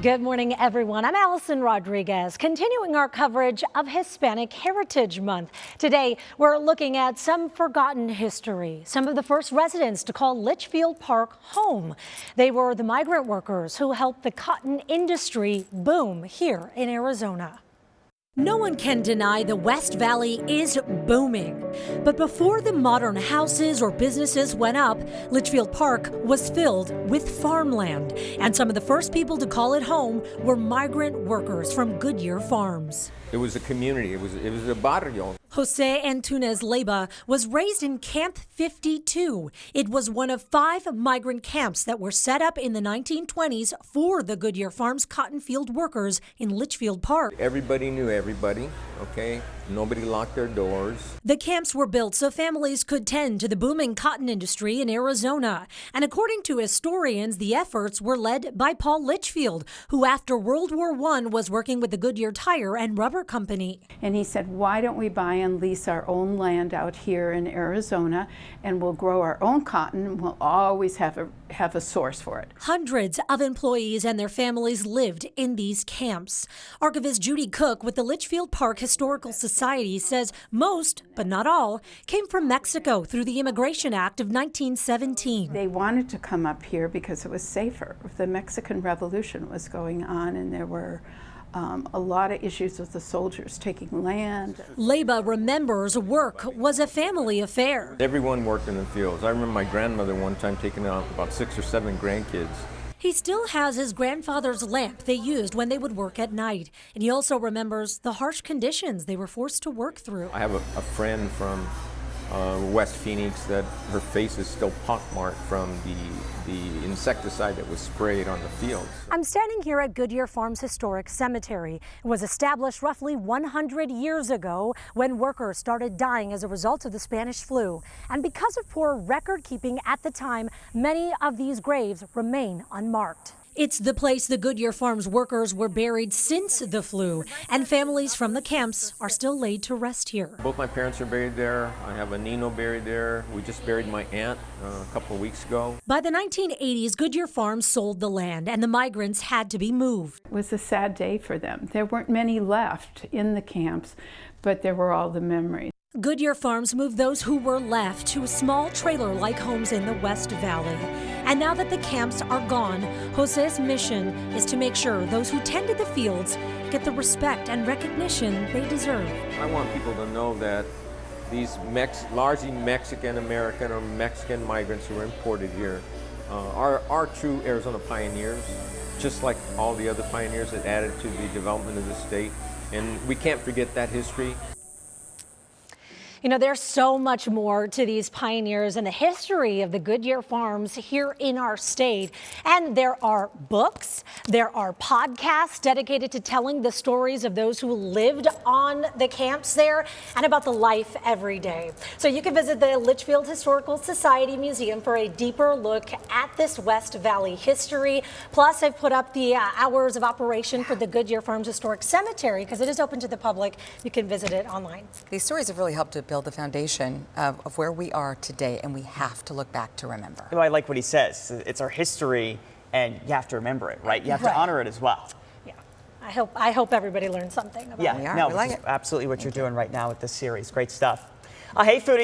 Good morning, everyone. I'm Allison Rodriguez, continuing our coverage of Hispanic Heritage Month. Today, we're looking at some forgotten history, some of the first residents to call Litchfield Park home. They were the migrant workers who helped the cotton industry boom here in Arizona. No one can deny the West Valley is booming. But before the modern houses or businesses went up, Litchfield Park was filled with farmland. And some of the first people to call it home were migrant workers from Goodyear Farms. It was a community. It was a barrio. Jose Antunes Leyva was raised in Camp 52. It was one of 5 migrant camps that were set up in the 1920s for the Goodyear Farms cotton field workers in Litchfield Park. Everybody knew everybody, okay? Nobody locked their doors. The camps were built so families could tend to the booming cotton industry in Arizona. And according to historians, the efforts were led by Paul Litchfield, who after World War I was working with the Goodyear Tire and Rubber Company. And he said, why don't we buy and lease our own land out here in Arizona, and we'll grow our own cotton, and we'll always have a source for it. Hundreds of employees and their families lived in these camps. Archivist Judy Cook with the Litchfield Park Historical Society says most, but not all, came from Mexico through the Immigration Act of 1917. They wanted to come up here because it was safer. The Mexican Revolution was going on, and there were a lot of issues with the soldiers taking land. Leyva remembers work was a family affair. Everyone worked in the fields. I remember my grandmother one time taking out about 6 or 7 grandkids. He still has his grandfather's lamp they used when they would work at night. And he also remembers the harsh conditions they were forced to work through. I have a friend from West Phoenix that her face is still pockmarked from the insecticide that was sprayed on the fields. I'm standing here at Goodyear Farms Historic Cemetery. It was established roughly 100 years ago when workers started dying as a result of the Spanish flu. And because of poor record keeping at the time, many of these graves remain unmarked. It's the place the Goodyear Farms workers were buried since the flu, and families from the camps are still laid to rest here. Both my parents are buried there. I have a Nino buried there. We just buried my aunt a couple of weeks ago. By the 1980s, Goodyear Farms sold the land, and the migrants had to be moved. It was a sad day for them. There weren't many left in the camps, but there were all the memories. Goodyear Farms moved those who were left to small trailer-like homes in the West Valley. And now that the camps are gone, Jose's mission is to make sure those who tended the fields get the respect and recognition they deserve. I want people to know that these largely Mexican-American or Mexican migrants who were imported here are true Arizona pioneers, just like all the other pioneers that added to the development of the state. And we can't forget that history. You know, there's so much more to these pioneers and the history of the Goodyear Farms here in our state. And there are books, there are podcasts dedicated to telling the stories of those who lived on the camps there and about the life every day. So you can visit the Litchfield Historical Society Museum for a deeper look at this West Valley history. Plus, I've put up the hours of operation for the Goodyear Farms Historic Cemetery because it is open to the public. You can visit it online. These stories have really helped to build the foundation of where we are today, and we have to look back to remember. I like what he says. It's our history, and you have to remember it, right? You have to honor it as well. Yeah, I hope everybody learned something about it. Yeah, no, we like it. Absolutely what you're doing right now with this series. Great stuff. Hey, foodie.